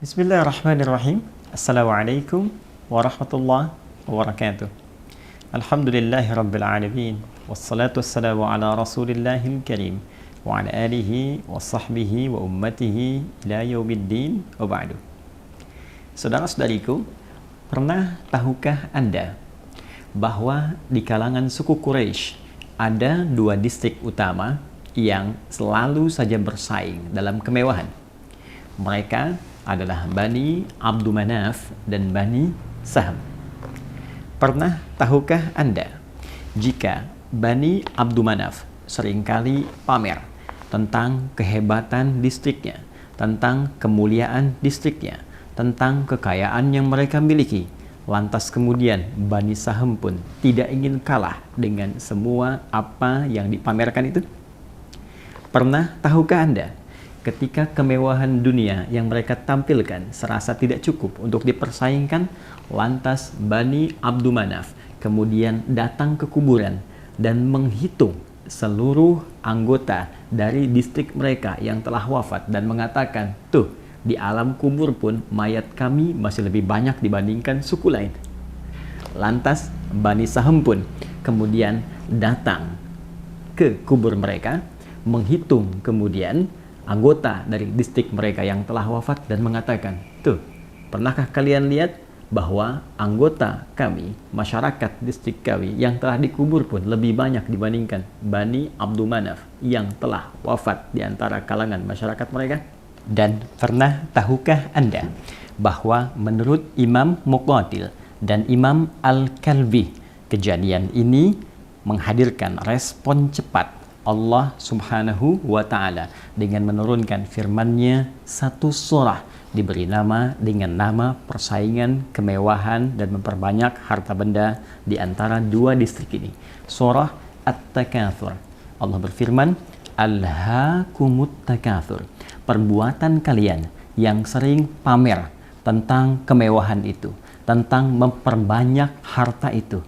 Bismillahirrahmanirrahim. Assalamualaikum warahmatullahi wabarakatuh. Alhamdulillahi rabbil alamin. Wassalatu wassalamu ala rasulillahil karim wa ala alihi wa sahbihi wa ummatihi ila yaumiddin wa ba'du. Saudara-saudariku, pernah tahukah Anda bahwa di kalangan suku Quraisy ada dua distrik utama yang selalu saja bersaing dalam kemewahan? Mereka adalah Bani Abdumanaf dan Bani Saham. Pernah tahukah Anda jika Bani Abdumanaf seringkali pamer tentang kehebatan distriknya, tentang kemuliaan distriknya, tentang kekayaan yang mereka miliki, lantas kemudian Bani Saham pun tidak ingin kalah dengan semua apa yang dipamerkan itu? Pernah tahukah Anda ketika kemewahan dunia yang mereka tampilkan serasa tidak cukup untuk dipersaingkan, lantas Bani Abdumanaf kemudian datang ke kuburan dan menghitung seluruh anggota dari distrik mereka yang telah wafat dan mengatakan, tuh, di alam kubur pun mayat kami masih lebih banyak dibandingkan suku lain. Lantas Bani Saham pun kemudian datang ke kubur mereka, menghitung kemudian anggota dari distrik mereka yang telah wafat dan mengatakan, tuh, pernahkah kalian lihat bahwa anggota kami, masyarakat distrik kami yang telah dikubur pun lebih banyak dibandingkan Bani Abdumanaf yang telah wafat di antara kalangan masyarakat mereka? Dan pernah tahukah Anda bahwa menurut Imam Muqatil dan Imam Al-Kalbi, kejadian ini menghadirkan respon cepat Allah Subhanahu wa Ta'ala dengan menurunkan firman-Nya satu surah diberi nama dengan nama persaingan kemewahan dan memperbanyak harta benda di antara dua distrik ini. Surah At-Takatsur. Allah berfirman, Alhaakumut takatsur. Perbuatan kalian yang sering pamer tentang kemewahan itu, tentang memperbanyak harta itu,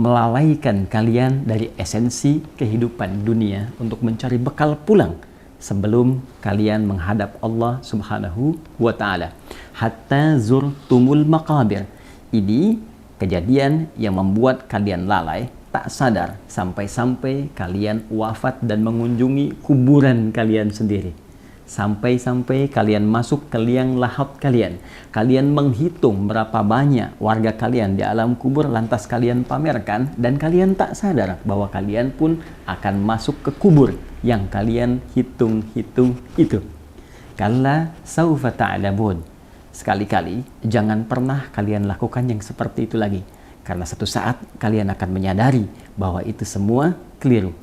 melalaikan kalian dari esensi kehidupan dunia untuk mencari bekal pulang sebelum kalian menghadap Allah Subhanahu wa Ta'ala. Hatta zurtumul maqabir. Ini kejadian yang membuat kalian lalai, tak sadar, sampai-sampai kalian wafat dan mengunjungi kuburan kalian sendiri. Sampai-sampai kalian masuk ke liang lahat kalian. Kalian menghitung berapa banyak warga kalian di alam kubur, lantas kalian pamerkan, dan kalian tak sadar bahwa kalian pun akan masuk ke kubur yang kalian hitung-hitung itu. Kalla saufa ta'lamun. Sekali-kali jangan pernah kalian lakukan yang seperti itu lagi, karena satu saat kalian akan menyadari bahwa itu semua keliru.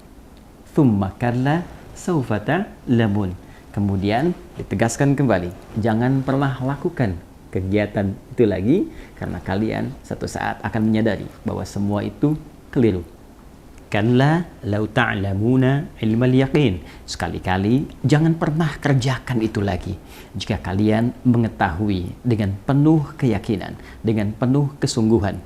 Thumma kalla saufa ta'lamun. Kemudian ditegaskan kembali, jangan pernah lakukan kegiatan itu lagi, karena kalian satu saat akan menyadari bahwa semua itu keliru. Kalla lau ta'lamuna ilmal yaqin. Sekali-kali jangan pernah kerjakan itu lagi jika kalian mengetahui dengan penuh keyakinan, dengan penuh kesungguhan.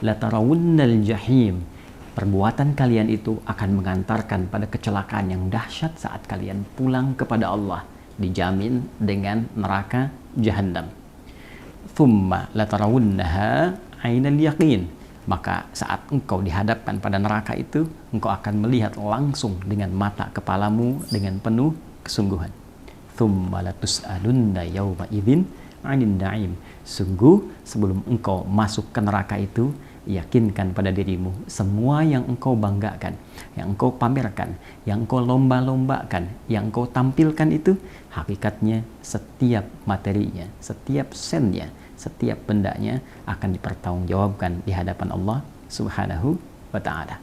La tarawunnal jahim. Perbuatan kalian itu akan mengantarkan pada kecelakaan yang dahsyat saat kalian pulang kepada Allah, dijamin dengan neraka Jahannam. Thumma latarawunnaha ainal yaqin. Maka saat engkau dihadapkan pada neraka itu, engkau akan melihat langsung dengan mata kepalamu dengan penuh kesungguhan. Thumma latus'alunna yawma idzin 'anil na'im. Sungguh sebelum engkau masuk ke neraka itu, yakinkan pada dirimu semua yang engkau banggakan, yang engkau pamerkan, yang engkau lomba-lombakan, yang engkau tampilkan itu, hakikatnya setiap materinya, setiap sennya, setiap bendanya akan dipertanggungjawabkan di hadapan Allah Subhanahu wa Ta'ala.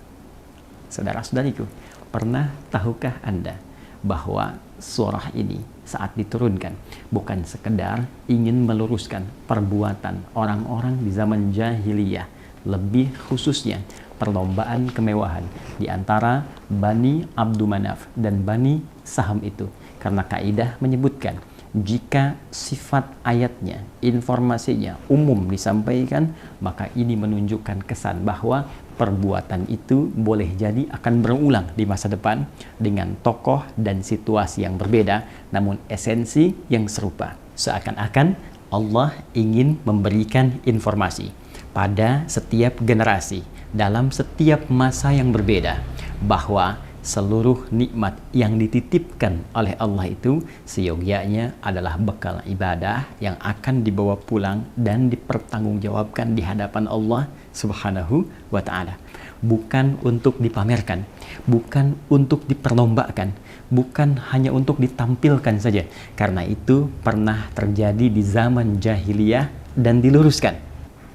Saudara-saudariku, pernah tahukah Anda bahwa surah ini saat diturunkan bukan sekedar ingin meluruskan perbuatan orang-orang di zaman jahiliyah, lebih khususnya perlombaan kemewahan di antara Bani Abdumanaf dan Bani Saham itu, karena kaidah menyebutkan jika sifat ayatnya, informasinya umum disampaikan, maka ini menunjukkan kesan bahwa perbuatan itu boleh jadi akan berulang di masa depan dengan tokoh dan situasi yang berbeda, namun esensi yang serupa. Seakan-akan Allah ingin memberikan informasi pada setiap generasi dalam setiap masa yang berbeda bahwa seluruh nikmat yang dititipkan oleh Allah itu seyogyanya adalah bekal ibadah yang akan dibawa pulang dan dipertanggungjawabkan di hadapan Allah Subhanahu wa Ta'ala. Bukan untuk dipamerkan, bukan untuk diperlombakan, bukan hanya untuk ditampilkan saja. Karena itu pernah terjadi di zaman jahiliyah dan diluruskan.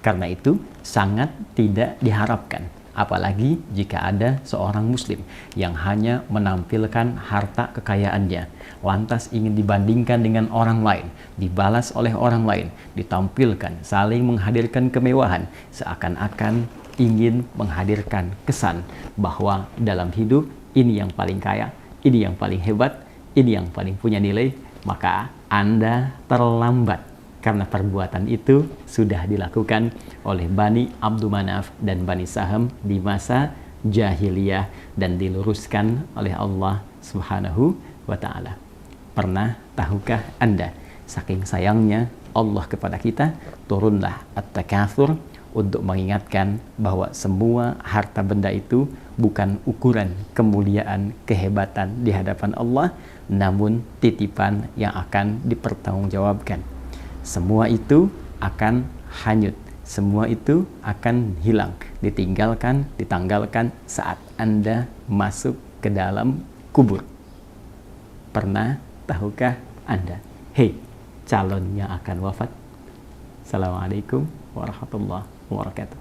Karena itu sangat tidak diharapkan. Apalagi jika ada seorang muslim yang hanya menampilkan harta kekayaannya, lantas ingin dibandingkan dengan orang lain, dibalas oleh orang lain, ditampilkan, saling menghadirkan kemewahan, seakan-akan ingin menghadirkan kesan bahwa dalam hidup ini yang paling kaya, ini yang paling hebat, ini yang paling punya nilai, maka Anda terlambat. Karena perbuatan itu sudah dilakukan oleh Bani Abdul Manaf dan Bani Saham di masa jahiliyah dan diluruskan oleh Allah Subhanahu wa Ta'ala. Pernah tahukah Anda, saking sayangnya Allah kepada kita, turunlah At-Takatsur untuk mengingatkan bahwa semua harta benda itu bukan ukuran kemuliaan, kehebatan di hadapan Allah, namun titipan yang akan dipertanggungjawabkan. Semua itu akan hanyut, semua itu akan hilang, ditinggalkan, ditanggalkan saat Anda masuk ke dalam kubur. Pernah tahukah Anda, hei calon yang akan wafat? Assalamualaikum warahmatullahi wabarakatuh.